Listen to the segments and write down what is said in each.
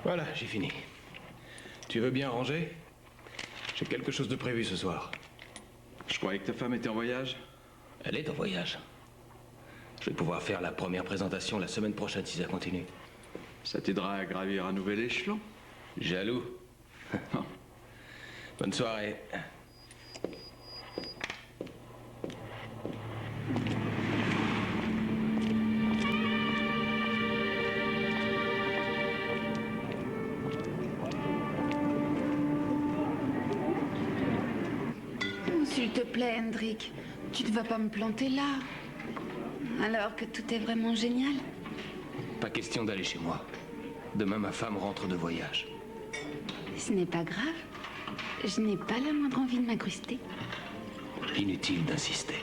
Voilà, j'ai fini. Tu veux bien ranger? J'ai quelque chose de prévu ce soir. Je croyais que ta femme était en voyage. Elle est en voyage. Je vais pouvoir faire la première présentation la semaine prochaine si ça continue. Ça t'aidera à gravir un nouvel échelon. Jaloux. Bonne soirée. S'il te plaît, Hendrik, tu ne vas pas me planter là. Alors que tout est vraiment génial. Pas question d'aller chez moi. Demain, ma femme rentre de voyage. Ce n'est pas grave. Je n'ai pas la moindre envie de m'incruster. Inutile d'insister.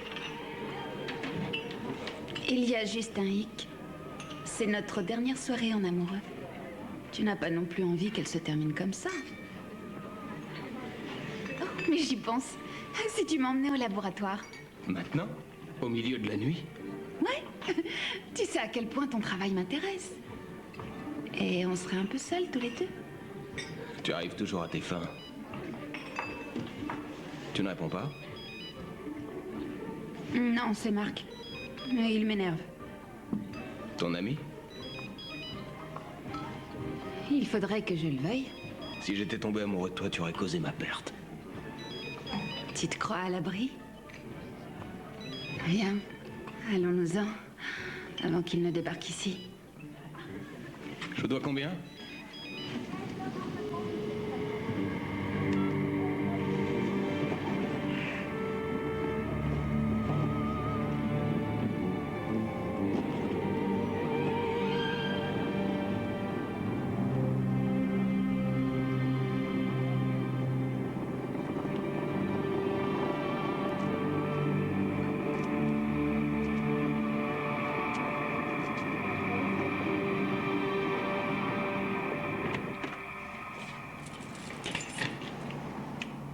Il y a juste un hic. C'est notre dernière soirée en amoureux. Tu n'as pas non plus envie qu'elle se termine comme ça. Oh, mais j'y pense. Si tu m'emmenais au laboratoire. Maintenant? Au milieu de la nuit? Ouais. Tu sais à quel point ton travail m'intéresse. Et on serait un peu seuls tous les deux. Tu arrives toujours à tes fins. Tu ne réponds pas? Non, c'est Marc. Mais il m'énerve. Ton ami? Il faudrait que je le veuille. Si j'étais tombé amoureux de toi, tu aurais causé ma perte. Tu te crois à l'abri? Viens, allons-nous-en, avant qu'il ne débarque ici. Je dois combien?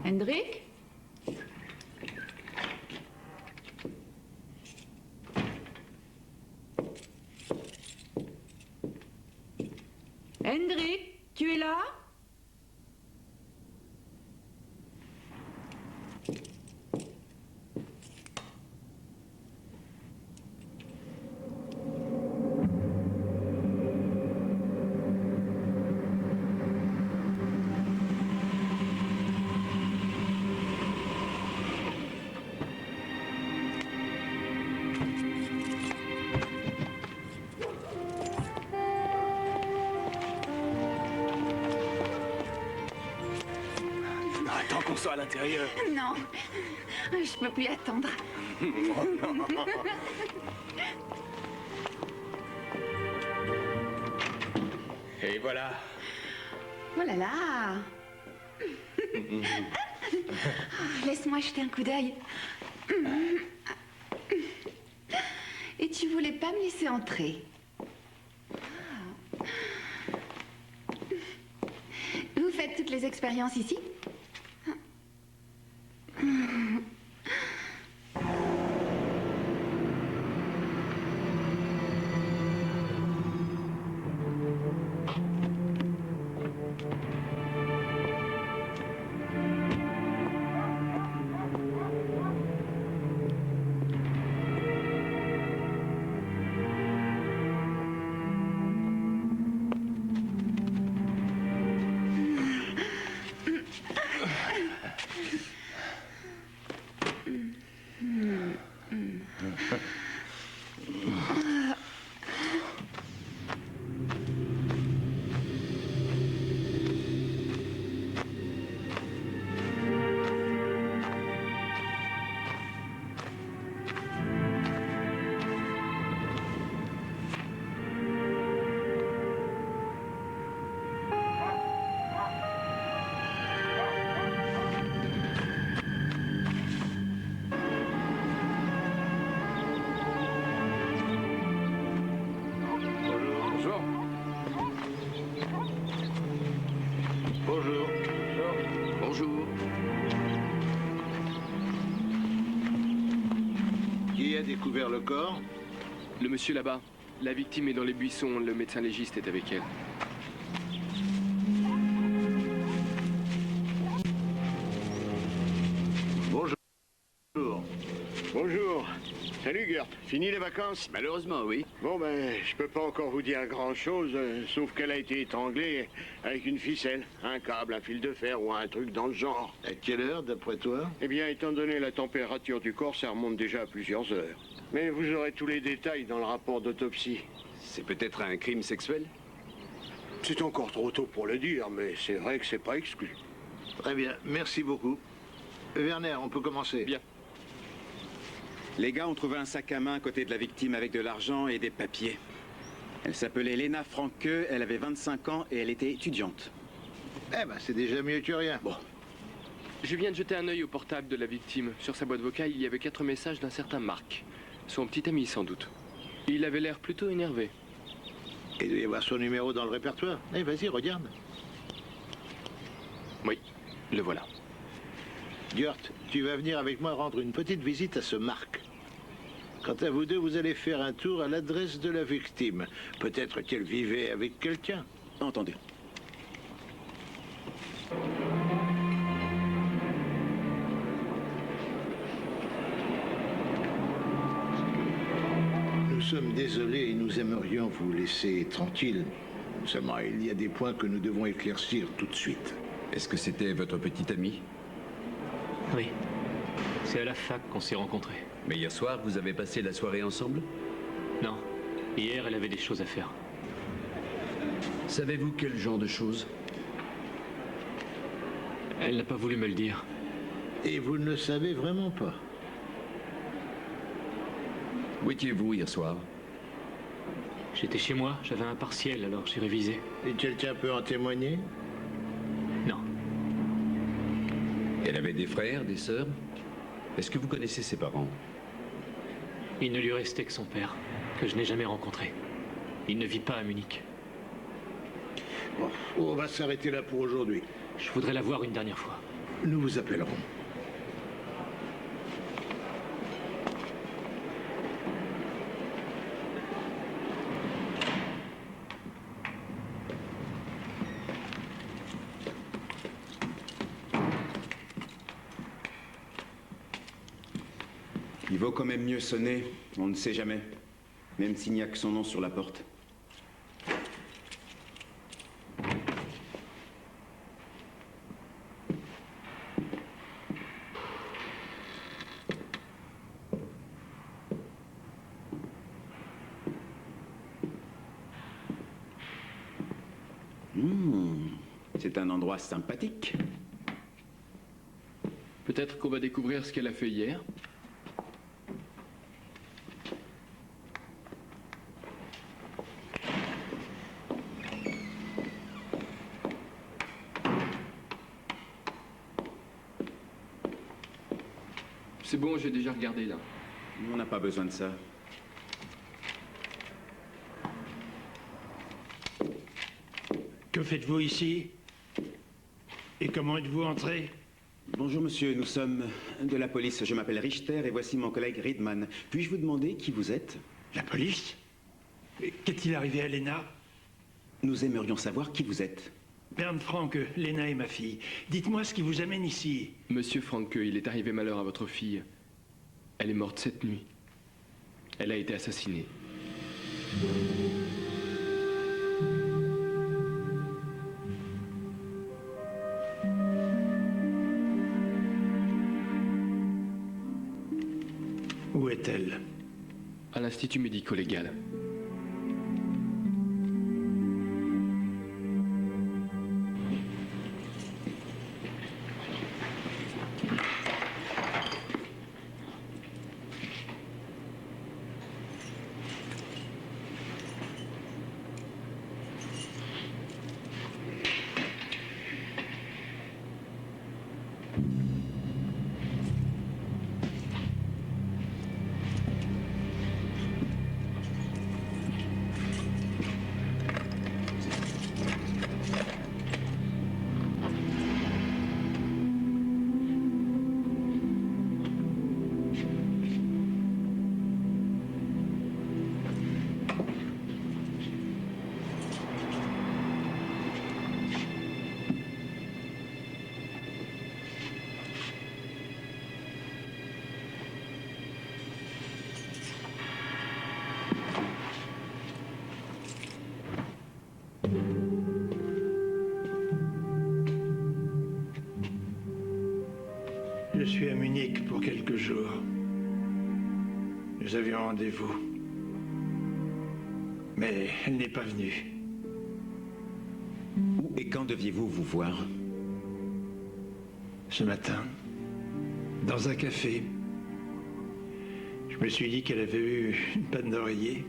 Hendrik? Hendrik, tu es là? Attends qu'on soit à l'intérieur. Non, je peux plus attendre. Oh non. Et voilà. Oh là là. Laisse-moi jeter un coup d'œil. Et tu voulais pas me laisser entrer? Vous faites toutes les expériences ici? Qui a découvert le corps? Le monsieur là-bas. La victime est dans les buissons, le médecin légiste est avec elle. Bonjour. Bonjour. Salut Gert. Fini les vacances? Malheureusement, oui. Bon ben, je peux pas encore vous dire grand-chose, sauf qu'elle a été étranglée avec une ficelle, un câble, un fil de fer ou un truc dans le genre. À quelle heure, d'après toi? Eh bien, étant donné la température du corps, ça remonte déjà à plusieurs heures. Mais vous aurez tous les détails dans le rapport d'autopsie. C'est peut-être un crime sexuel? C'est encore trop tôt pour le dire, mais c'est vrai que c'est pas exclu. Très bien, merci beaucoup. Werner, on peut commencer. Bien. Les gars ont trouvé un sac à main à côté de la victime avec de l'argent et des papiers. Elle s'appelait Lena Franke, elle avait 25 ans et elle était étudiante. Eh ben, c'est déjà mieux que rien. Bon, Je viens de jeter un œil au portable de la victime. Sur sa boîte vocale, il y avait 4 messages d'un certain Marc. Son petit ami, sans doute. Il avait l'air plutôt énervé. Il doit y avoir son numéro dans le répertoire. Eh, vas-y, regarde. Oui, le voilà. Gert, tu vas venir avec moi rendre une petite visite à ce Marc. Quant à vous deux, vous allez faire un tour à l'adresse de la victime. Peut-être qu'elle vivait avec quelqu'un. entendu. Nous sommes désolés et nous aimerions vous laisser tranquille. Seulement, il y a des points que nous devons éclaircir tout de suite. Est-ce que c'était votre petite amie? Oui. C'est à la fac qu'on s'est rencontrés. Mais hier soir, vous avez passé la soirée ensemble? Non. Hier, elle avait des choses à faire. Savez-vous quel genre de choses? Elle n'a pas voulu me le dire. Et vous ne le savez vraiment pas. Où étiez-vous hier soir? J'étais chez moi, j'avais un partiel, alors j'ai révisé. Et quelqu'un peut en témoigner? Non. Elle avait des frères, des sœurs? Est-ce que vous connaissez ses parents? Il ne lui restait que son père, que je n'ai jamais rencontré. Il ne vit pas à Munich. Bon, on va s'arrêter là pour aujourd'hui. Je voudrais la voir une dernière fois. Nous vous appellerons. Il vaut quand même mieux sonner, on ne sait jamais. Même s'il n'y a que son nom sur la porte. C'est un endroit sympathique. Peut-être qu'on va découvrir ce qu'elle a fait hier. C'est bon, j'ai déjà regardé là. On n'a pas besoin de ça. Que faites-vous ici? Et comment êtes-vous entré? Bonjour monsieur, nous sommes de la police. Je m'appelle Richter et voici mon collègue Riedman. Puis-je vous demander qui vous êtes? La police? Qu'est-il arrivé à Lena? Nous aimerions savoir qui vous êtes. Bernd Franke, Lena est ma fille. Dites-moi ce qui vous amène ici. Monsieur Franke, il est arrivé malheur à votre fille. Elle est morte cette nuit. Elle a été assassinée. Où est-elle? À l'Institut médico-légal. suis à Munich pour quelques jours. Nous avions rendez-vous. Mais elle n'est pas venue. Où et quand deviez-vous vous voir? Ce matin, dans un café. Je me suis dit qu'elle avait eu une panne d'oreiller,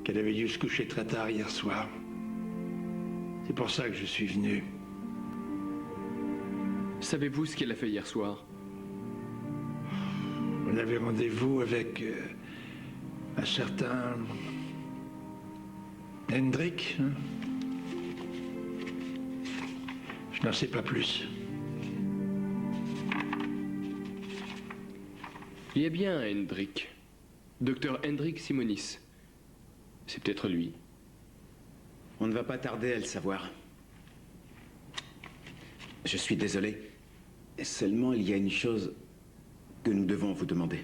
qu'elle avait dû se coucher très tard hier soir. C'est pour ça que je suis venu. Savez-vous ce qu'elle a fait hier soir? On avait rendez-vous avec un certain Hendrik. Hein? Je n'en sais pas plus. Il y a bien un Hendrik. Docteur Hendrik Simonis. C'est peut-être lui. On ne va pas tarder à le savoir. Je suis désolé. Seulement, il y a une chose que nous devons vous demander.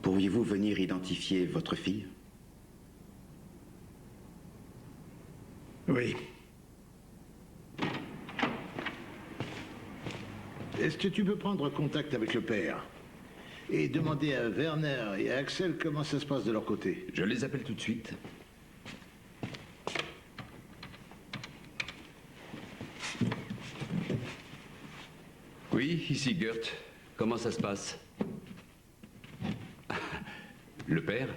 Pourriez-vous venir identifier votre fille? Oui. Est-ce que tu peux prendre contact avec le père et demander à Werner et à Axel comment ça se passe de leur côté? Je les appelle tout de suite. Oui, ici Gert. Comment ça se passe? Le père?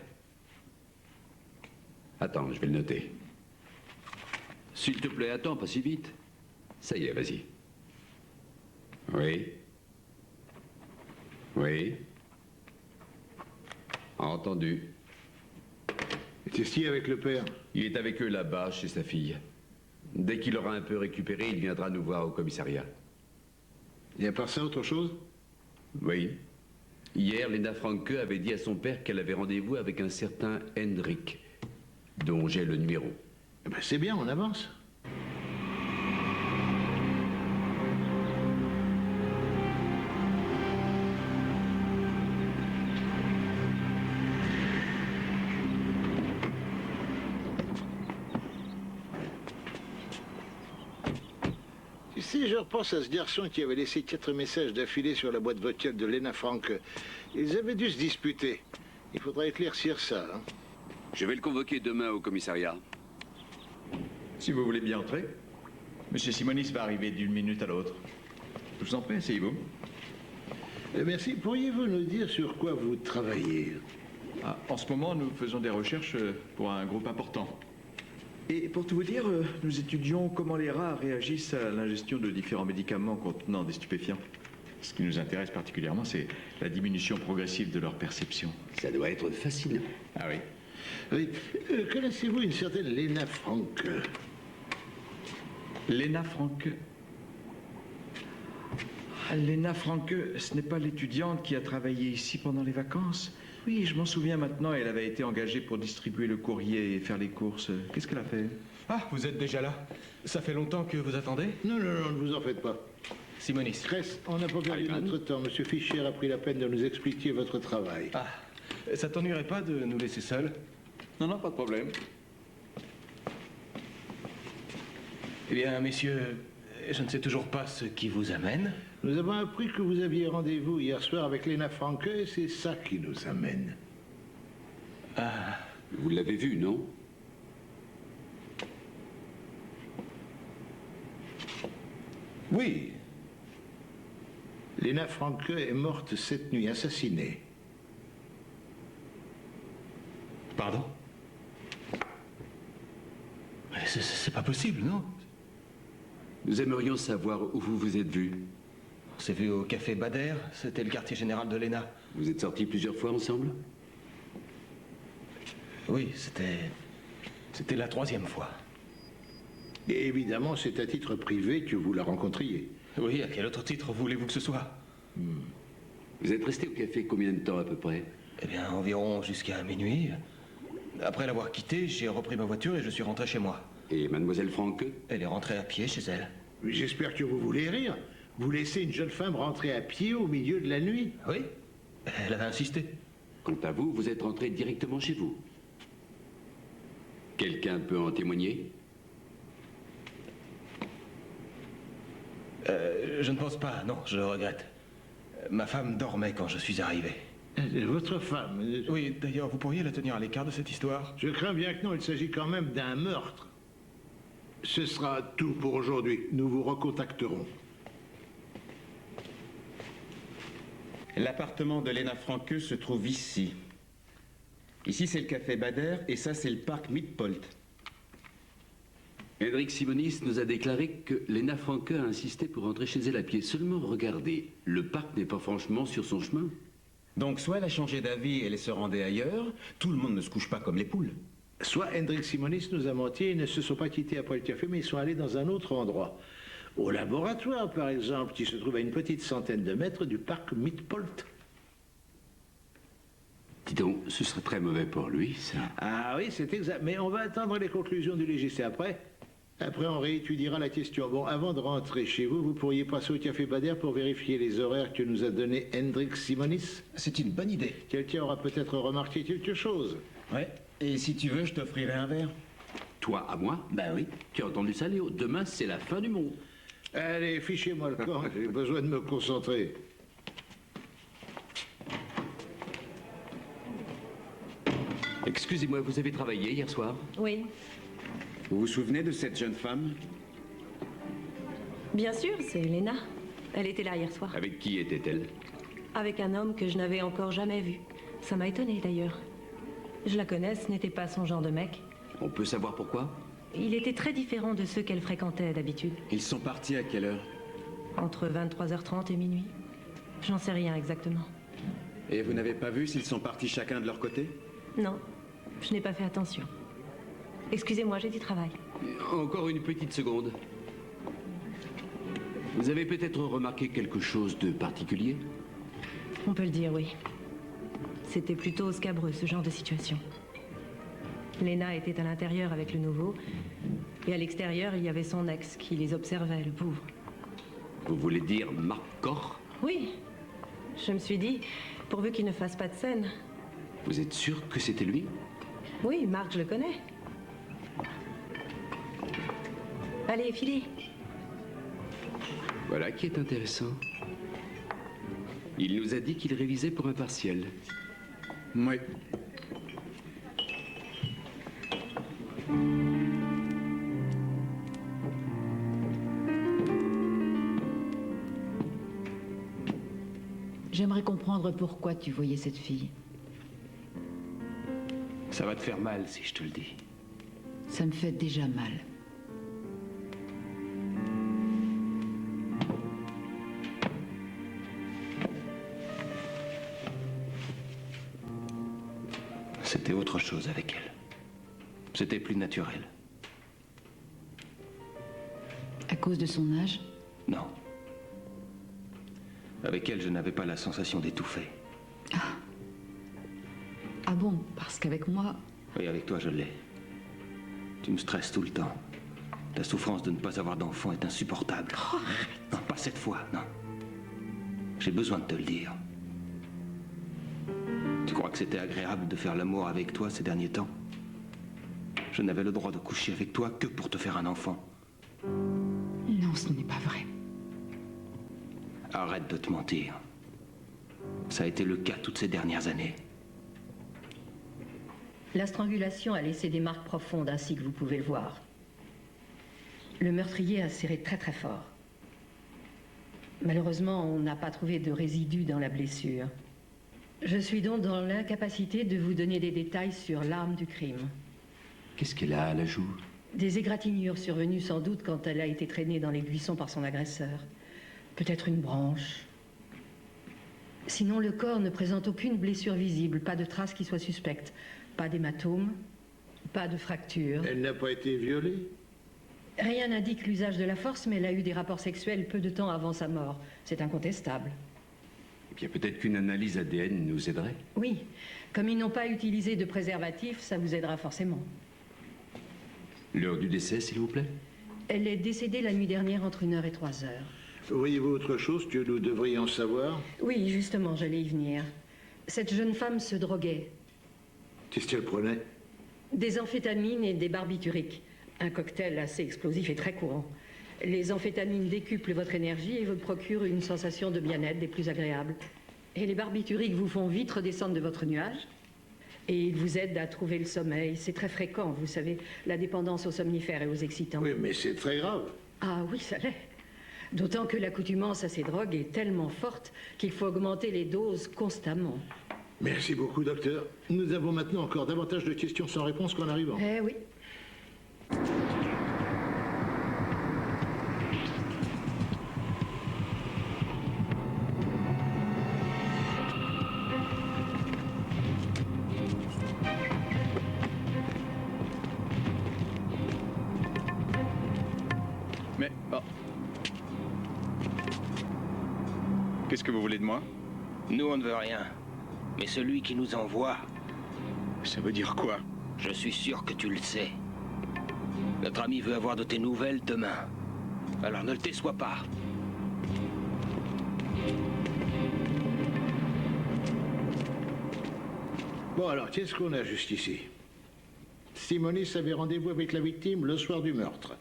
Attends, je vais le noter. S'il te plaît, attends, pas si vite. Ça y est, vas-y. Oui. Oui. Entendu. Qu'est-ce qu'il y a avec le père? Il est avec eux là-bas, chez sa fille. Dès qu'il aura un peu récupéré, il viendra nous voir au commissariat. Et à part ça, autre chose? Oui. Hier, Lena Franke avait dit à son père qu'elle avait rendez-vous avec un certain Hendrik, dont j'ai le numéro. Eh ben, c'est bien, on avance. Si je repense à ce garçon qui avait laissé 4 messages d'affilée sur la boîte vocale de Lena Franke, ils avaient dû se disputer. Il faudra éclaircir ça. Hein. Je vais le convoquer demain au commissariat. Si vous voulez bien entrer. Monsieur Simonis va arriver d'une minute à l'autre. Je vous en prie, asseyez-vous. Merci. Pourriez-vous nous dire sur quoi vous travaillez? En ce moment, nous faisons des recherches pour un groupe important. Et pour tout vous dire, nous étudions comment les rats réagissent à l'ingestion de différents médicaments contenant des stupéfiants. Ce qui nous intéresse particulièrement, c'est la diminution progressive de leur perception. Ça doit être fascinant. Ah oui. Oui. Connaissez-vous une certaine Lena Franke? Lena Franke. Lena Franke, ce n'est pas l'étudiante qui a travaillé ici pendant les vacances? Oui, je m'en souviens maintenant, elle avait été engagée pour distribuer le courrier et faire les courses. Qu'est-ce qu'elle a fait? Ah, vous êtes déjà là? Ça fait longtemps que vous attendez? Non, ne vous en faites pas. Simonis. Cress, on n'a pas perdu notre temps. Monsieur Fischer a pris la peine de nous expliquer votre travail. Ah, ça t'ennuierait pas de nous laisser seuls? Non, pas de problème. Eh bien, messieurs, je ne sais toujours pas ce qui vous amène. Nous avons appris que vous aviez rendez-vous hier soir avec Lena Franke et c'est ça qui nous amène. Ah. Vous l'avez vu, non? Oui. Lena Franke est morte cette nuit, assassinée. Pardon? Mais c'est pas possible, non? Nous aimerions savoir où vous vous êtes vus. On s'est vu au café Bader, c'était le quartier général de Lena. Vous êtes sortis plusieurs fois ensemble? Oui, c'était la 3e fois. Et évidemment, c'est à titre privé que vous la rencontriez. Oui, à quel autre titre voulez-vous que ce soit? Vous êtes resté au café combien de temps à peu près? Eh bien, environ jusqu'à minuit. Après l'avoir quitté, j'ai repris ma voiture et je suis rentré chez moi. Et mademoiselle Franke? Elle est rentrée à pied chez elle. Oui, j'espère que vous voulez rire. Vous laissez une jeune femme rentrer à pied au milieu de la nuit? Oui, elle avait insisté. Quant à vous, vous êtes rentré directement chez vous. Quelqu'un peut en témoigner? Je ne pense pas, non, je regrette. Ma femme dormait quand je suis arrivé. Votre femme? Oui, d'ailleurs, vous pourriez la tenir à l'écart de cette histoire? Je crains bien que non, il s'agit quand même d'un meurtre. Ce sera tout pour aujourd'hui. Nous vous recontacterons. L'appartement de Lena Franke se trouve ici. Ici, c'est le café Bader, et ça, c'est le parc Midpolt. Hendrik Simonis nous a déclaré que Lena Franke a insisté pour rentrer chez elle à pied. Seulement, regardez, le parc n'est pas franchement sur son chemin. Donc, soit elle a changé d'avis et elle se rendait ailleurs, tout le monde ne se couche pas comme les poules. Soit Hendrik Simonis nous a menti et ne se sont pas quittés après le café, mais ils sont allés dans un autre endroit. Au laboratoire, par exemple, qui se trouve à une petite centaine de mètres du parc Midpolt. Dis donc, ce serait très mauvais pour lui, ça. Ah oui, c'est exact. Mais on va attendre les conclusions du légiste après. Après, on réétudiera la question. Bon, avant de rentrer chez vous, vous pourriez passer au café Bader pour vérifier les horaires que nous a donnés Hendrik Simonis. C'est une bonne idée. Quelqu'un aura peut-être remarqué quelque chose. Ouais. Et si tu veux, je t'offrirai un verre. Toi à moi? Ben oui. Tu as entendu ça, Léo? Demain, c'est la fin du monde. Allez, fichez-moi le camp. J'ai besoin de me concentrer. Excusez-moi, vous avez travaillé hier soir? Oui. Vous vous souvenez de cette jeune femme? Bien sûr, c'est Lena. Elle était là hier soir. Avec qui était-elle? Avec un homme que je n'avais encore jamais vu. Ça m'a étonnée d'ailleurs. Je la connais, ce n'était pas son genre de mec. On peut savoir pourquoi? Il était très différent de ceux qu'elle fréquentait d'habitude. Ils sont partis à quelle heure? Entre 23h30 et minuit. J'en sais rien exactement. Et vous n'avez pas vu s'ils sont partis chacun de leur côté? Non, je n'ai pas fait attention. Excusez-moi, j'ai du travail. Encore une petite seconde. Vous avez peut-être remarqué quelque chose de particulier? On peut le dire, oui. C'était plutôt scabreux, ce genre de situation. Lena était à l'intérieur avec le nouveau, et à l'extérieur, il y avait son ex qui les observait, le pauvre. Vous voulez dire Marc Koch? Oui. Je me suis dit, pourvu qu'il ne fasse pas de scène. Vous êtes sûr que c'était lui? Oui, Marc, je le connais. Allez, filez. Voilà qui est intéressant. Il nous a dit qu'il révisait pour un partiel. Oui. J'aimerais comprendre pourquoi tu voyais cette fille. Ça va te faire mal si je te le dis. Ça me fait déjà mal. C'était autre chose avec elle. C'était plus naturel. À cause de son âge? Non. Avec elle, je n'avais pas la sensation d'étouffer. Ah bon, parce qu'avec moi... Oui, avec toi, je l'ai. Tu me stresses tout le temps. Ta souffrance de ne pas avoir d'enfant est insupportable. Oh, non, pas cette fois, non. J'ai besoin de te le dire. Tu crois que c'était agréable de faire l'amour avec toi ces derniers temps? Je n'avais le droit de coucher avec toi que pour te faire un enfant. Non, ce n'est pas vrai. Arrête de te mentir. Ça a été le cas toutes ces dernières années. La strangulation a laissé des marques profondes, ainsi que vous pouvez le voir. Le meurtrier a serré très très fort. Malheureusement, on n'a pas trouvé de résidus dans la blessure. Je suis donc dans l'incapacité de vous donner des détails sur l'arme du crime. Qu'est-ce qu'elle a à la joue? Des égratignures survenues sans doute quand elle a été traînée dans les buissons par son agresseur. Peut-être une branche. Sinon, le corps ne présente aucune blessure visible, pas de traces qui soient suspectes, pas d'hématome, pas de fracture. Elle n'a pas été violée? Rien n'indique l'usage de la force, mais elle a eu des rapports sexuels peu de temps avant sa mort. C'est incontestable. Eh bien, peut-être qu'une analyse ADN nous aiderait. Oui, comme ils n'ont pas utilisé de préservatif, ça vous aidera forcément. L'heure du décès, s'il vous plaît? Elle est décédée la nuit dernière entre 1h et 3h. Voyez-vous autre chose que nous devrions savoir? Oui, justement, j'allais y venir. Cette jeune femme se droguait. Qu'est-ce qu'elle prenait? Des amphétamines et des barbituriques. Un cocktail assez explosif et très courant. Les amphétamines décuplent votre énergie et vous procurent une sensation de bien-être des plus agréables. Et les barbituriques vous font vite redescendre de votre nuage. Et ils vous aident à trouver le sommeil. C'est très fréquent, vous savez, la dépendance aux somnifères et aux excitants. Oui, mais c'est très grave. Ah oui, ça l'est. D'autant que l'accoutumance à ces drogues est tellement forte qu'il faut augmenter les doses constamment. Merci beaucoup, docteur. Nous avons maintenant encore davantage de questions sans réponse qu'en arrivant. Eh oui. Mais, oh. Qu'est-ce que vous voulez de moi? Nous, on ne veut rien. Mais celui qui nous envoie... Ça veut dire quoi? Je suis sûr que tu le sais. Notre ami veut avoir de tes nouvelles demain. Alors ne le déçois pas. Bon, alors, qu'est-ce qu'on a juste ici? Simonis avait rendez-vous avec la victime le soir du meurtre.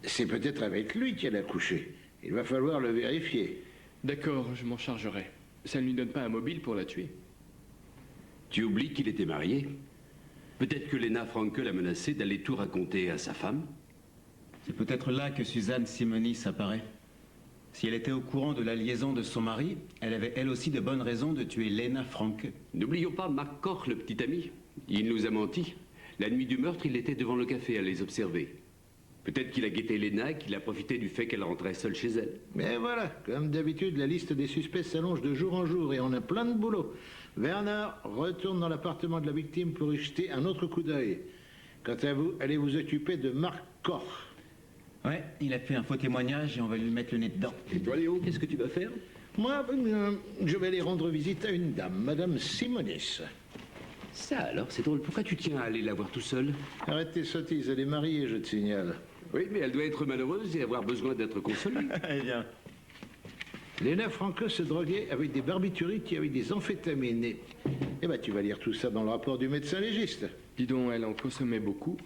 C'est peut-être avec lui qu'elle a couché. Il va falloir le vérifier. D'accord, je m'en chargerai. Ça ne lui donne pas un mobile pour la tuer. Tu oublies qu'il était marié. Peut-être que Lena Franke l'a menacé d'aller tout raconter à sa femme. C'est peut-être là que Suzanne Simonis apparaît. Si elle était au courant de la liaison de son mari, elle avait elle aussi de bonnes raisons de tuer Lena Franke. N'oublions pas Mark Koch, le petit ami. Il nous a menti. La nuit du meurtre, il était devant le café à les observer. Peut-être qu'il a guetté Lena et qu'il a profité du fait qu'elle rentrait seule chez elle. Mais voilà, comme d'habitude, la liste des suspects s'allonge de jour en jour et on a plein de boulot. Werner retourne dans l'appartement de la victime pour y jeter un autre coup d'œil. Quant à vous, allez vous occuper de Mark Koch. Ouais, il a fait un faux témoignage et on va lui mettre le nez dedans. Et toi, Léon, qu'est-ce que tu vas faire? Moi, je vais aller rendre visite à une dame, Madame Simonis. Ça alors, c'est drôle. Pourquoi tu tiens à aller la voir tout seul? Arrête tes sottises, elle est mariée, je te signale. Oui, mais elle doit être malheureuse et avoir besoin d'être consolée. Eh bien. Lena Franke se droguait avec des barbituriques et avec des amphétamines. Eh ben, tu vas lire tout ça dans le rapport du médecin légiste. Dis donc, elle en consommait beaucoup.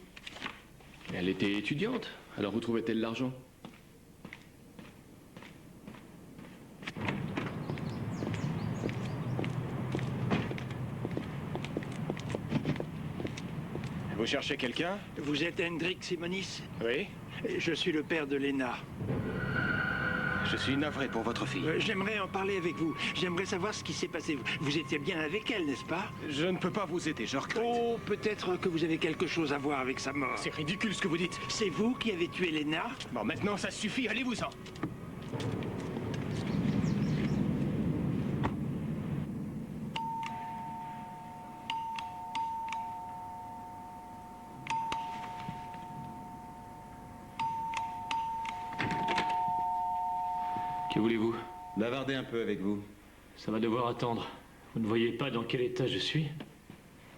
Elle était étudiante, alors où trouvait-elle l'argent? Vous cherchez quelqu'un? Vous êtes Hendrik Simonis? Oui. Je suis le père de Lena. Je suis navré pour votre fille. J'aimerais en parler avec vous. J'aimerais savoir ce qui s'est passé. Vous étiez bien avec elle, n'est-ce pas? Je ne peux pas vous aider, je regrette. Oh, peut-être que vous avez quelque chose à voir avec sa mort. C'est ridicule ce que vous dites. C'est vous qui avez tué Lena? Bon, maintenant ça suffit, allez-vous-en. Que voulez-vous? Bavarder un peu avec vous. Ça va devoir attendre. Vous ne voyez pas dans quel état je suis?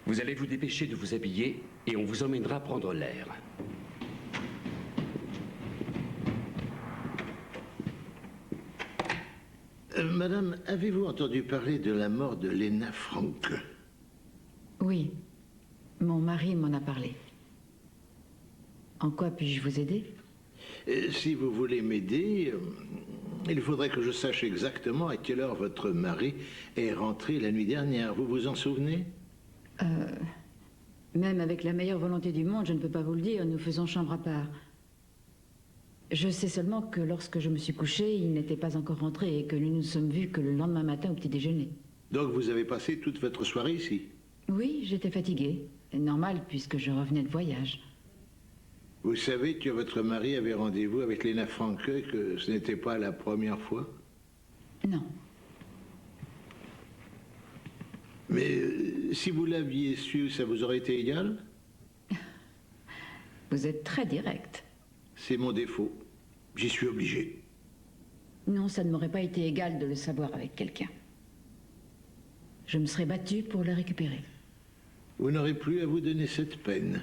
Vous allez vous dépêcher de vous habiller et on vous emmènera prendre l'air. Madame, avez-vous entendu parler de la mort de Lena Franke? Oui, mon mari m'en a parlé. En quoi puis-je vous aider? Si vous voulez m'aider, il faudrait que je sache exactement à quelle heure votre mari est rentré la nuit dernière. Vous vous en souvenez? Même avec la meilleure volonté du monde, je ne peux pas vous le dire, nous faisons chambre à part. Je sais seulement que lorsque je me suis couchée, il n'était pas encore rentré et que nous nous sommes vus que le lendemain matin au petit déjeuner. Donc vous avez passé toute votre soirée ici? Oui, j'étais fatiguée. Normal puisque je revenais de voyage. Vous savez que votre mari avait rendez-vous avec Lena Franke, que ce n'était pas la première fois? Non. Mais si vous l'aviez su, ça vous aurait été égal? Vous êtes très direct. C'est mon défaut. J'y suis obligé. Non, ça ne m'aurait pas été égal de le savoir avec quelqu'un. Je me serais battue pour le récupérer. Vous n'aurez plus à vous donner cette peine.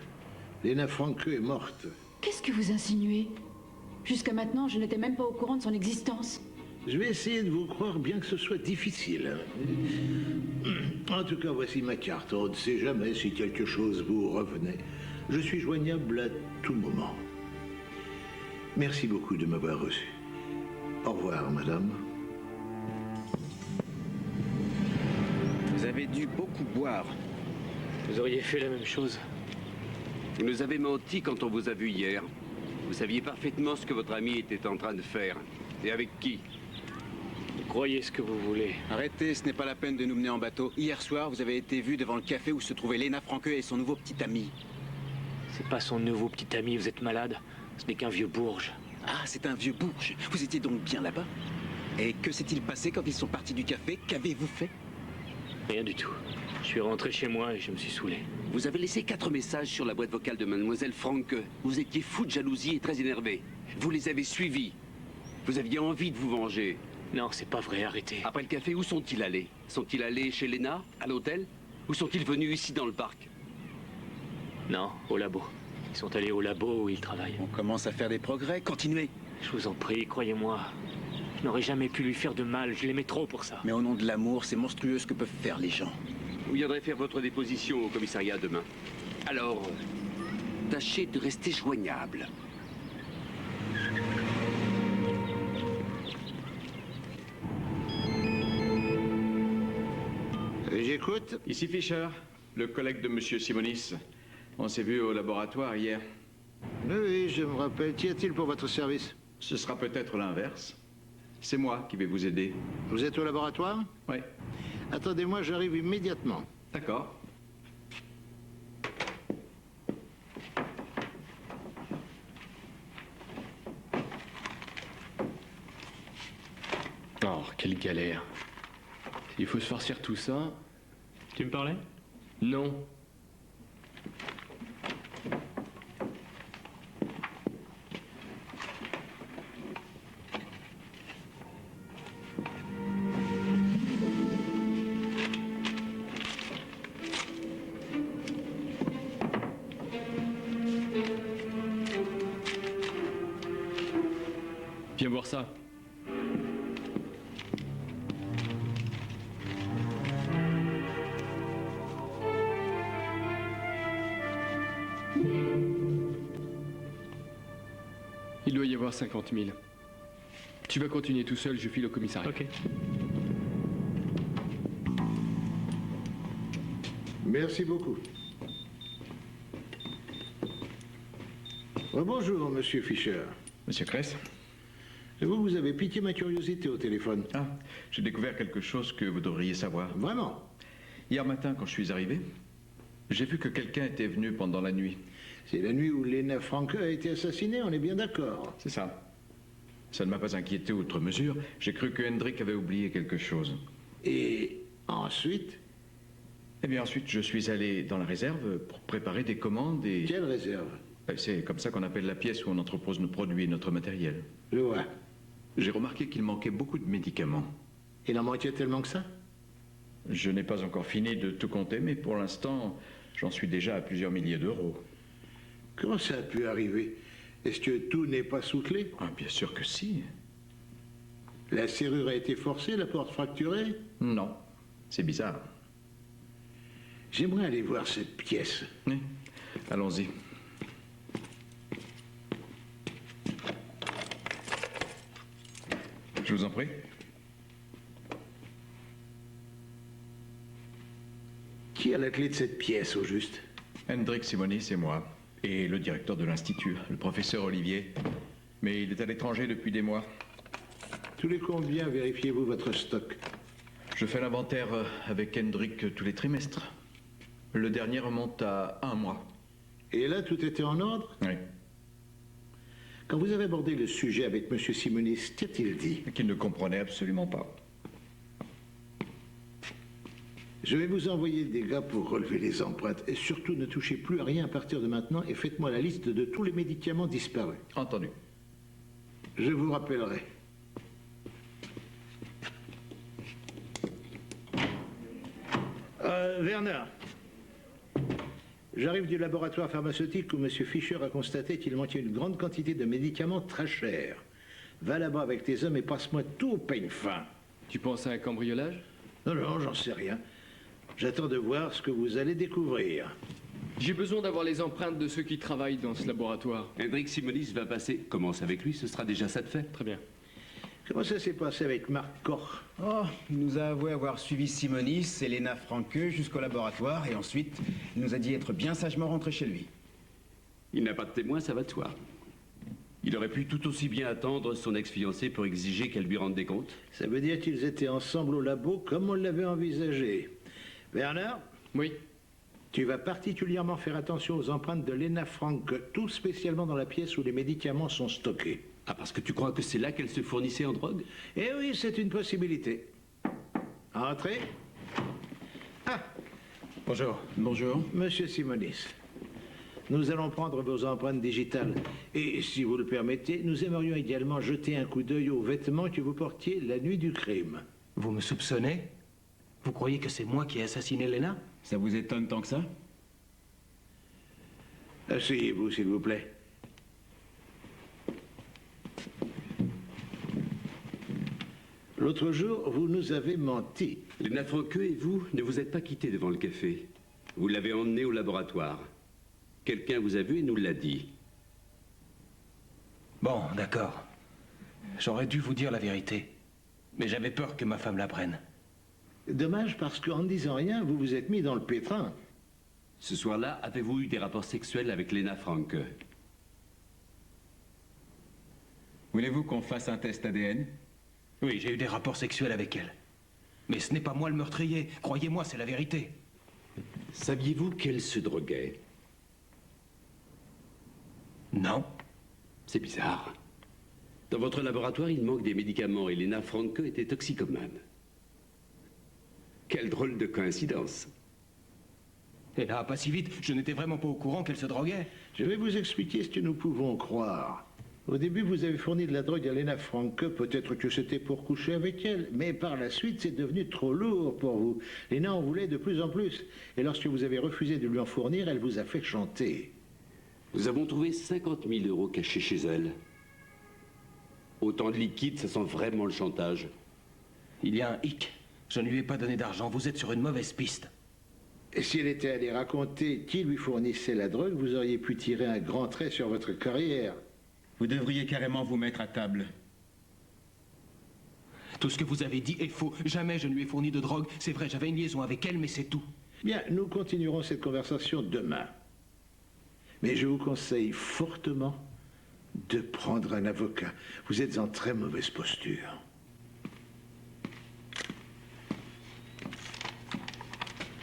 Lena Franke est morte. Qu'est-ce que vous insinuez? Jusqu'à maintenant, je n'étais même pas au courant de son existence. Je vais essayer de vous croire, bien que ce soit difficile. En tout cas, voici ma carte. On ne sait jamais si quelque chose vous revenait. Je suis joignable à tout moment. Merci beaucoup de m'avoir reçu. Au revoir, madame. Vous avez dû beaucoup boire. Vous auriez fait la même chose. Vous nous avez menti quand on vous a vu hier. Vous saviez parfaitement ce que votre ami était en train de faire. Et avec qui? Vous croyez ce que vous voulez. Arrêtez, ce n'est pas la peine de nous mener en bateau. Hier soir, vous avez été vu devant le café où se trouvait Lena Franke et son nouveau petit ami. C'est pas son nouveau petit ami, vous êtes malade. Ce n'est qu'un vieux bourge. Ah, c'est un vieux bourge. Vous étiez donc bien là-bas? Et que s'est-il passé quand ils sont partis du café? Qu'avez-vous fait? Rien du tout. Je suis rentré chez moi et je me suis saoulé. Vous avez laissé 4 messages sur la boîte vocale de mademoiselle Franke. Vous étiez fou de jalousie et très énervé. Vous les avez suivis. Vous aviez envie de vous venger. Non, c'est pas vrai, arrêtez. Après le café, où sont-ils allés? Sont-ils allés chez Lena, à l'hôtel? Ou sont-ils venus ici dans le parc? Non, au labo. Ils sont allés au labo où ils travaillent. On commence à faire des progrès, continuez. Je vous en prie, croyez-moi. Je n'aurais jamais pu lui faire de mal, je l'aimais trop pour ça. Mais au nom de l'amour, c'est monstrueux ce que peuvent faire les gens. Vous viendrez faire votre déposition au commissariat demain. Alors, tâchez de rester joignable. J'écoute. Ici Fischer, le collègue de Monsieur Simonis. On s'est vu au laboratoire hier. Oui, je me rappelle. Qu'y a-t-il pour votre service? Ce sera peut-être l'inverse. C'est moi qui vais vous aider. Vous êtes au laboratoire? Oui. Attendez-moi, j'arrive immédiatement. D'accord. Oh, quelle galère. Il faut se farcir tout ça. Tu me parlais? Non. Viens voir ça. Il doit y avoir 50 000. Tu vas continuer tout seul, je file au commissariat. Ok. Merci beaucoup. Bonjour, monsieur Fischer. Monsieur Kress? Vous avez piqué ma curiosité au téléphone. Ah, j'ai découvert quelque chose que vous devriez savoir. Vraiment? Hier matin, quand je suis arrivé, j'ai vu que quelqu'un était venu pendant la nuit. C'est la nuit où Lena Franke a été assassinée, on est bien d'accord. C'est ça. Ça ne m'a pas inquiété outre mesure. J'ai cru que Hendrik avait oublié quelque chose. Et ensuite? Eh bien, ensuite, je suis allé dans la réserve pour préparer des commandes et... Quelle réserve? C'est comme ça qu'on appelle la pièce où on entrepose nos produits et notre matériel. Je vois. J'ai remarqué qu'il manquait beaucoup de médicaments. Il en manquait tellement que ça? Je n'ai pas encore fini de tout compter, mais pour l'instant, j'en suis déjà à plusieurs milliers d'euros. Comment ça a pu arriver? Est-ce que tout n'est pas sous clé? Ah, bien sûr que si. La serrure a été forcée, la porte fracturée? Non, c'est bizarre. J'aimerais aller voir cette pièce. Oui, allons-y. Je vous en prie. Qui a la clé de cette pièce, au juste? Hendrik Simonis et moi. Et le directeur de l'Institut, le professeur Olivier. Mais il est à l'étranger depuis des mois. Tous les combien vérifiez-vous votre stock? Je fais l'inventaire avec Hendrik tous les trimestres. Le dernier remonte à 1 mois. Et là, tout était en ordre? Oui. Quand vous avez abordé le sujet avec M. Simonis, qu'a-t-il dit? Qu'il ne comprenait absolument pas. Je vais vous envoyer des gars pour relever les empreintes. Et surtout, ne touchez plus à rien à partir de maintenant et faites-moi la liste de tous les médicaments disparus. Entendu. Je vous rappellerai. Werner. J'arrive du laboratoire pharmaceutique où M. Fischer a constaté qu'il manquait une grande quantité de médicaments très chers. Va là-bas avec tes hommes et passe-moi tout au peigne fin. Tu penses à un cambriolage? Non, j'en sais rien. J'attends de voir ce que vous allez découvrir. J'ai besoin d'avoir les empreintes de ceux qui travaillent dans ce laboratoire. Hendrik Simonis va passer. Commence avec lui, ce sera déjà ça de fait. Très bien. Comment ça s'est passé avec Marc Koch? Oh, il nous a avoué avoir suivi Simonis et Lena Franke jusqu'au laboratoire et ensuite il nous a dit être bien sagement rentré chez lui. Il n'a pas de témoin, ça va de soi. Il aurait pu tout aussi bien attendre son ex-fiancée pour exiger qu'elle lui rende des comptes. Ça veut dire qu'ils étaient ensemble au labo comme on l'avait envisagé. Werner? Oui. Tu vas particulièrement faire attention aux empreintes de Lena Franke, tout spécialement dans la pièce où les médicaments sont stockés. Ah, parce que tu crois que c'est là qu'elle se fournissait en drogue? Eh oui, c'est une possibilité. Entrez. Ah! Bonjour. Bonjour. Monsieur Simonis, nous allons prendre vos empreintes digitales. Et si vous le permettez, nous aimerions également jeter un coup d'œil aux vêtements que vous portiez la nuit du crime. Vous me soupçonnez? Vous croyez que c'est moi qui ai assassiné Lena? Ça vous étonne tant que ça? Asseyez-vous, s'il vous plaît. L'autre jour, vous nous avez menti. Lena Franke et vous ne vous êtes pas quittés devant le café. Vous l'avez emmenée au laboratoire. Quelqu'un vous a vu et nous l'a dit. Bon, d'accord. J'aurais dû vous dire la vérité. Mais j'avais peur que ma femme l'apprenne. Dommage parce qu'en ne disant rien, vous vous êtes mis dans le pétrin. Ce soir-là, avez-vous eu des rapports sexuels avec Lena Franke? Voulez-vous qu'on fasse un test ADN? Oui, j'ai eu des rapports sexuels avec elle. Mais ce n'est pas moi le meurtrier. Croyez-moi, c'est la vérité. Saviez-vous qu'elle se droguait? Non. C'est bizarre. Dans votre laboratoire, il manque des médicaments et Lena Franke était toxicomane. Quelle drôle de coïncidence. Et là, pas si vite, je n'étais vraiment pas au courant qu'elle se droguait. Je vais vous expliquer ce que nous pouvons croire. Au début, vous avez fourni de la drogue à Lena Franke, peut-être que c'était pour coucher avec elle, mais par la suite, c'est devenu trop lourd pour vous. Lena en voulait de plus en plus, et lorsque vous avez refusé de lui en fournir, elle vous a fait chanter. Nous avons trouvé 50 000 € cachés chez elle. Autant de liquide, ça sent vraiment le chantage. Il y a un hic. Je ne lui ai pas donné d'argent. Vous êtes sur une mauvaise piste. Et si elle était allée raconter qui lui fournissait la drogue, vous auriez pu tirer un grand trait sur votre carrière. Vous devriez carrément vous mettre à table. Tout ce que vous avez dit est faux. Jamais je ne lui ai fourni de drogue. C'est vrai, j'avais une liaison avec elle, mais c'est tout. Bien, nous continuerons cette conversation demain. Mais je vous conseille fortement de prendre un avocat. Vous êtes en très mauvaise posture.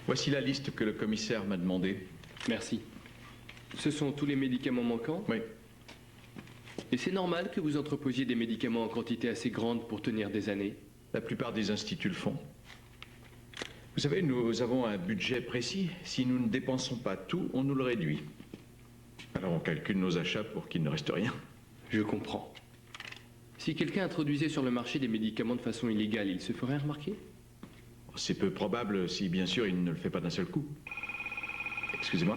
Voici la liste que le commissaire m'a demandée. Merci. Ce sont tous les médicaments manquants? Oui. Et c'est normal que vous entreposiez des médicaments en quantité assez grande pour tenir des années? La plupart des instituts le font. Vous savez, nous avons un budget précis. Si nous ne dépensons pas tout, on nous le réduit. Alors on calcule nos achats pour qu'il ne reste rien. Je comprends. Si quelqu'un introduisait sur le marché des médicaments de façon illégale, il se ferait remarquer? C'est peu probable si, bien sûr, il ne le fait pas d'un seul coup. Excusez-moi.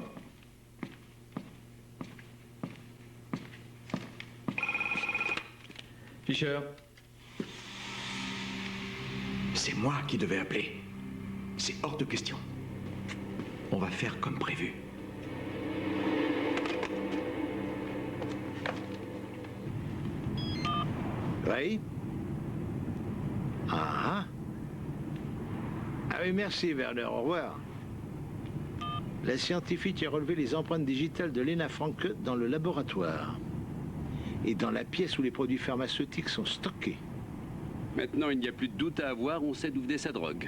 Fischer. C'est moi qui devais appeler. C'est hors de question. On va faire comme prévu. Oui? Ah oui, merci Werner, au revoir. La scientifique a relevé les empreintes digitales de Lena Franke dans le laboratoire et dans la pièce où les produits pharmaceutiques sont stockés. Maintenant, il n'y a plus de doute à avoir, on sait d'où venait sa drogue.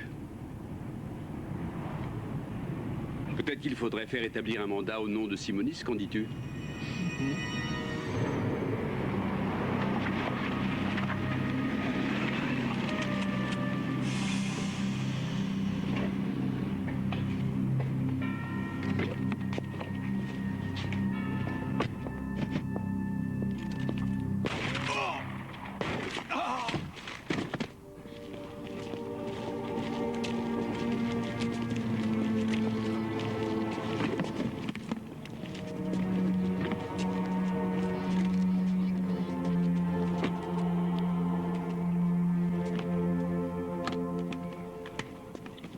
Peut-être qu'il faudrait faire établir un mandat au nom de Simonis, qu'en dis-tu?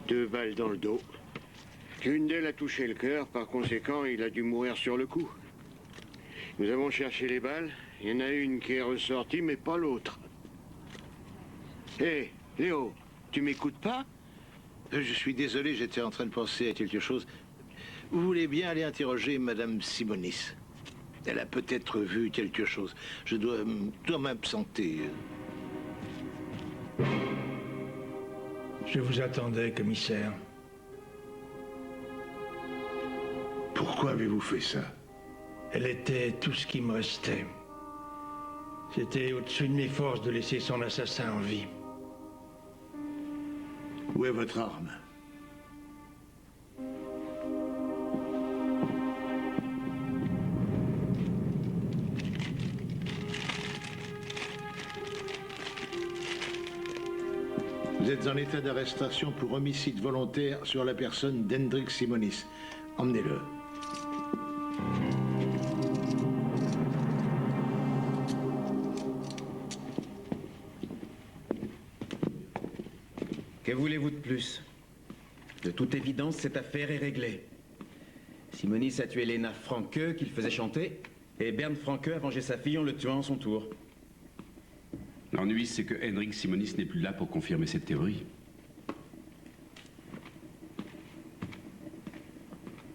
Deux balles dans le dos. L'une d'elles a touché le cœur, par conséquent, il a dû mourir sur le coup. Nous avons cherché les balles. Il y en a une qui est ressortie, mais pas l'autre. Hé, Léo, tu m'écoutes pas? Je suis désolé, j'étais en train de penser à quelque chose. Vous voulez bien aller interroger Madame Simonis? Elle a peut-être vu quelque chose. Je dois m'absenter. Je vous attendais, commissaire. Pourquoi avez-vous fait ça? Elle était tout ce qui me restait. C'était au-dessus de mes forces de laisser son assassin en vie. Où est votre arme? Vous êtes en état d'arrestation pour homicide volontaire sur la personne d'Hendrik Simonis. Emmenez-le. Que voulez-vous de plus? De toute évidence, cette affaire est réglée. Simonis a tué Lena Franke, qu'il faisait chanter, et Bernd Franke a vengé sa fille en le tuant à son tour. L'ennui, c'est que Hendrik Simonis n'est plus là pour confirmer cette théorie.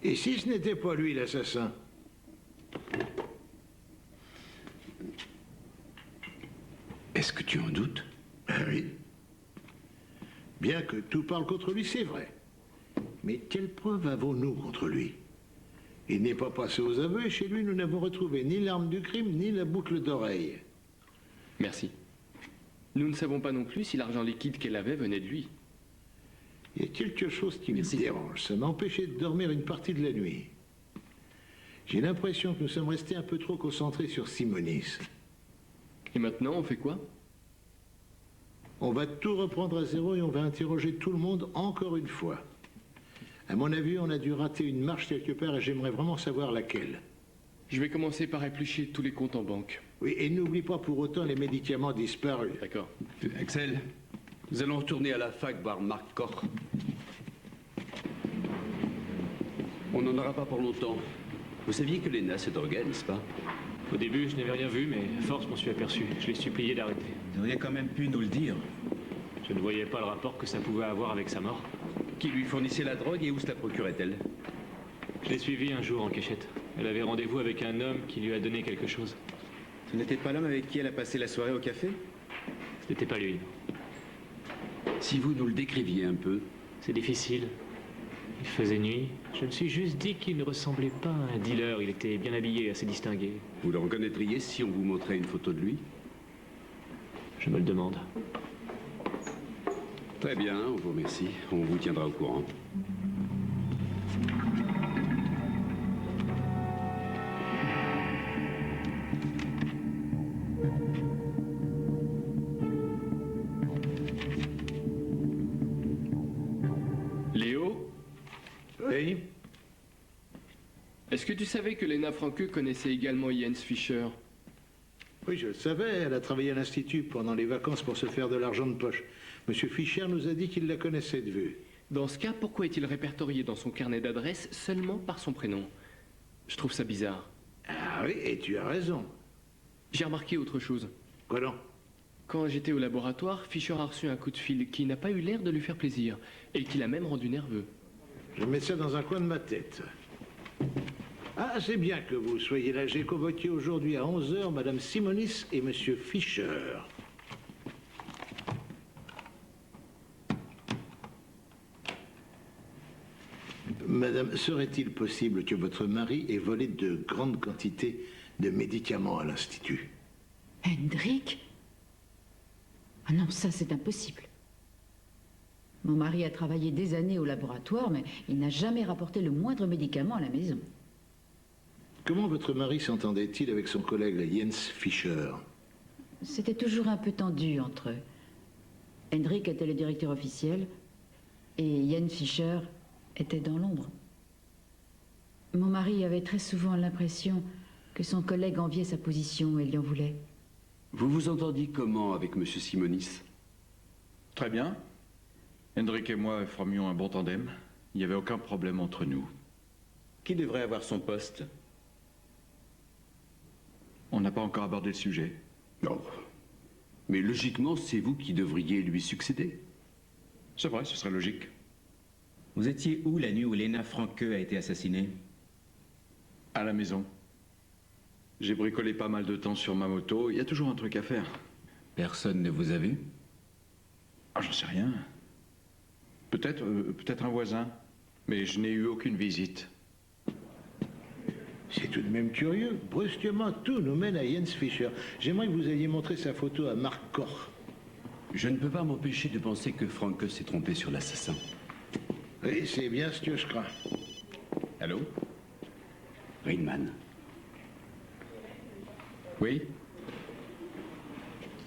Et si ce n'était pas lui l'assassin? Est-ce que tu en doutes? Oui. Bien que tout parle contre lui, c'est vrai. Mais quelle preuve avons-nous contre lui? Il n'est pas passé aux aveux et chez lui, nous n'avons retrouvé ni l'arme du crime, ni la boucle d'oreille. Merci. Nous ne savons pas non plus si l'argent liquide qu'elle avait venait de lui. Il y a quelque chose qui me dérange. Ça m'a empêché de dormir une partie de la nuit. J'ai l'impression que nous sommes restés un peu trop concentrés sur Simonis. Et maintenant, on fait quoi? On va tout reprendre à zéro et on va interroger tout le monde encore une fois. À mon avis, on a dû rater une marche quelque part et j'aimerais vraiment savoir laquelle. Je vais commencer par éplucher tous les comptes en banque. Oui, et n'oublie pas pour autant les médicaments disparus. D'accord. Axel, nous allons retourner à la fac voir Marc Koch. On n'en aura pas pour longtemps. Vous saviez que Lena se droguait, n'est-ce pas? Au début, je n'avais rien vu, mais à force, m'en suis aperçu. Je l'ai supplié d'arrêter. Vous auriez quand même pu nous le dire. Je ne voyais pas le rapport que ça pouvait avoir avec sa mort. Qui lui fournissait la drogue et où se la procurait-elle? Je l'ai suivie un jour en cachette. Elle avait rendez-vous avec un homme qui lui a donné quelque chose. Ce n'était pas l'homme avec qui elle a passé la soirée au café? Ce n'était pas lui. Si vous nous le décriviez un peu. C'est difficile. Il faisait nuit. Je me suis juste dit qu'il ne ressemblait pas à un dealer. Il était bien habillé, assez distingué. Vous le reconnaîtriez si on vous montrait une photo de lui? Je me le demande. Très bien, on vous remercie. On vous tiendra au courant. Léo? Oui? Est-ce que tu savais que Lena Franke connaissait également Jens Fischer? Oui, je le savais. Elle a travaillé à l'Institut pendant les vacances pour se faire de l'argent de poche. Monsieur Fischer nous a dit qu'il la connaissait de vue. Dans ce cas, pourquoi est-il répertorié dans son carnet d'adresse seulement par son prénom? Je trouve ça bizarre. Ah oui, et tu as raison. J'ai remarqué autre chose. Quoi donc? Quand j'étais au laboratoire, Fischer a reçu un coup de fil qui n'a pas eu l'air de lui faire plaisir et qui l'a même rendu nerveux. Je mets ça dans un coin de ma tête. Ah, c'est bien que vous soyez là. J'ai convoqué aujourd'hui à 11h Madame Simonis et Monsieur Fischer. Madame, serait-il possible que votre mari ait volé de grandes quantités de médicaments à l'Institut? Hendrik? Ah non, ça c'est impossible. Mon mari a travaillé des années au laboratoire, mais il n'a jamais rapporté le moindre médicament à la maison. Comment votre mari s'entendait-il avec son collègue Jens Fischer? C'était toujours un peu tendu entre eux. Hendrik était le directeur officiel et Jens Fischer était dans l'ombre. Mon mari avait très souvent l'impression que son collègue enviait sa position et lui en voulait. Vous vous entendiez comment avec Monsieur Simonis? Très bien. Hendrik et moi formions un bon tandem. Il n'y avait aucun problème entre nous. Qui devrait avoir son poste? On n'a pas encore abordé le sujet. Non. Mais logiquement, c'est vous qui devriez lui succéder. C'est vrai, ce serait logique. Vous étiez où la nuit où Lena Franke a été assassinée? À la maison. J'ai bricolé pas mal de temps sur ma moto. Il y a toujours un truc à faire. Personne ne vous a vu? Ah, j'en sais rien. Peut-être un voisin. Mais je n'ai eu aucune visite. C'est tout de même curieux. Brusquement, tout nous mène à Jens Fischer. J'aimerais que vous alliez montrer sa photo à Mark Koch. Je ne peux pas m'empêcher de penser que Franke s'est trompé sur l'assassin. Oui, c'est bien ce que je crois. Allô? Reinman. Oui?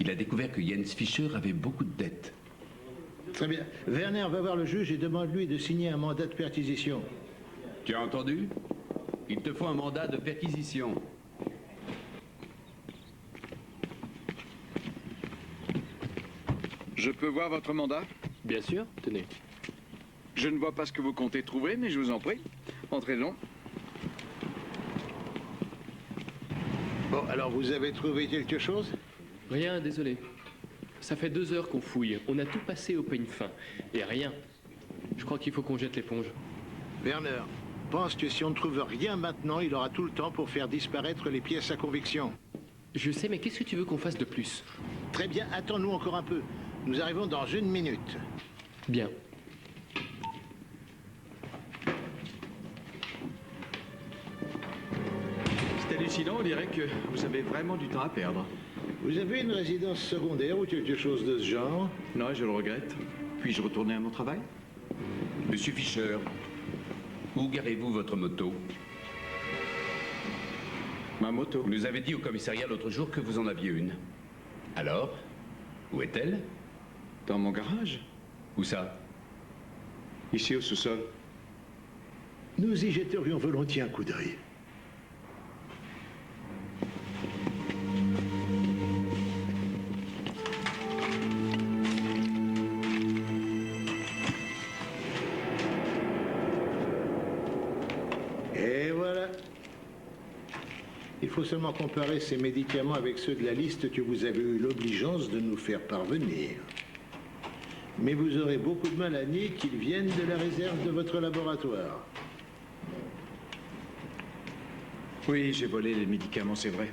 Il a découvert que Jens Fischer avait beaucoup de dettes. Très bien. Werner va voir le juge et demande-lui de signer un mandat de perquisition. Tu as entendu? Il te faut un mandat de perquisition. Je peux voir votre mandat? Bien sûr, tenez. Je ne vois pas ce que vous comptez trouver, mais je vous en prie. Entrez donc. Bon, alors vous avez trouvé quelque chose? Rien, désolé. Ça fait 2 heures qu'on fouille. On a tout passé au peigne fin. Et rien. Je crois qu'il faut qu'on jette l'éponge. Werner, pense que si on ne trouve rien maintenant, il aura tout le temps pour faire disparaître les pièces à conviction. Je sais, mais qu'est-ce que tu veux qu'on fasse de plus? Très bien, attends-nous encore un peu. Nous arrivons dans 1 minute. Bien. C'est hallucinant, on dirait que vous avez vraiment du temps à perdre. Vous avez une résidence secondaire ou quelque chose de ce genre? Non, je le regrette. Puis-je retourner à mon travail? Monsieur Fischer, où garez-vous votre moto? Ma moto? Vous nous avez dit au commissariat l'autre jour que vous en aviez une. Alors? Où est-elle? Dans mon garage. Où ça? Ici au sous-sol. Nous y jetterions volontiers un coup d'œil. Et voilà. Il faut seulement comparer ces médicaments avec ceux de la liste que vous avez eu l'obligeance de nous faire parvenir. Mais vous aurez beaucoup de mal à nier qu'ils viennent de la réserve de votre laboratoire. Oui, j'ai volé les médicaments, c'est vrai.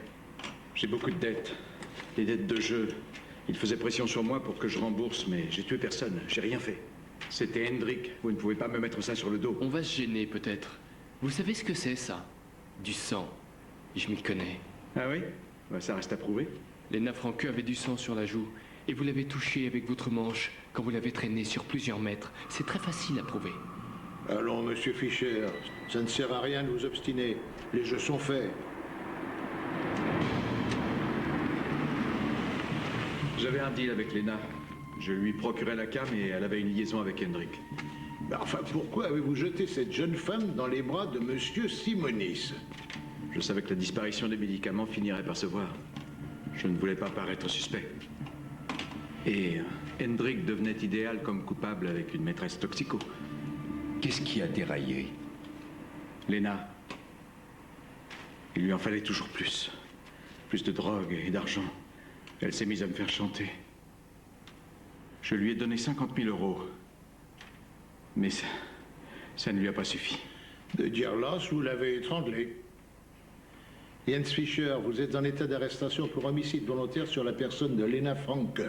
J'ai beaucoup de dettes. Des dettes de jeu. Il faisait pression sur moi pour que je rembourse, mais j'ai tué personne. J'ai rien fait. C'était Hendrik. Vous ne pouvez pas me mettre ça sur le dos. On va se gêner, peut-être. Vous savez ce que c'est, ça? Du sang. Je m'y connais. Ah oui? Bah, ça reste à prouver. Lena Franke avait du sang sur la joue. Et vous l'avez touché avec votre manche quand vous l'avez traîné sur plusieurs mètres. C'est très facile à prouver. Allons, monsieur Fischer, ça ne sert à rien de vous obstiner. Les jeux sont faits. J'avais un deal avec Lena. Je lui procurais la cam et elle avait une liaison avec Hendrik. Ben enfin, pourquoi avez-vous jeté cette jeune femme dans les bras de monsieur Simonis? Je savais que la disparition des médicaments finirait par se voir. Je ne voulais pas paraître suspect. Et Hendrik devenait idéal comme coupable avec une maîtresse toxico. Qu'est-ce qui a déraillé? Lena. Il lui en fallait toujours plus. Plus de drogue et d'argent. Elle s'est mise à me faire chanter. Je lui ai donné 50 000 €. Mais ça ne lui a pas suffi. De dire l'os, vous l'avez étranglé. Jens Fischer, vous êtes en état d'arrestation pour homicide volontaire sur la personne de Lena Franke.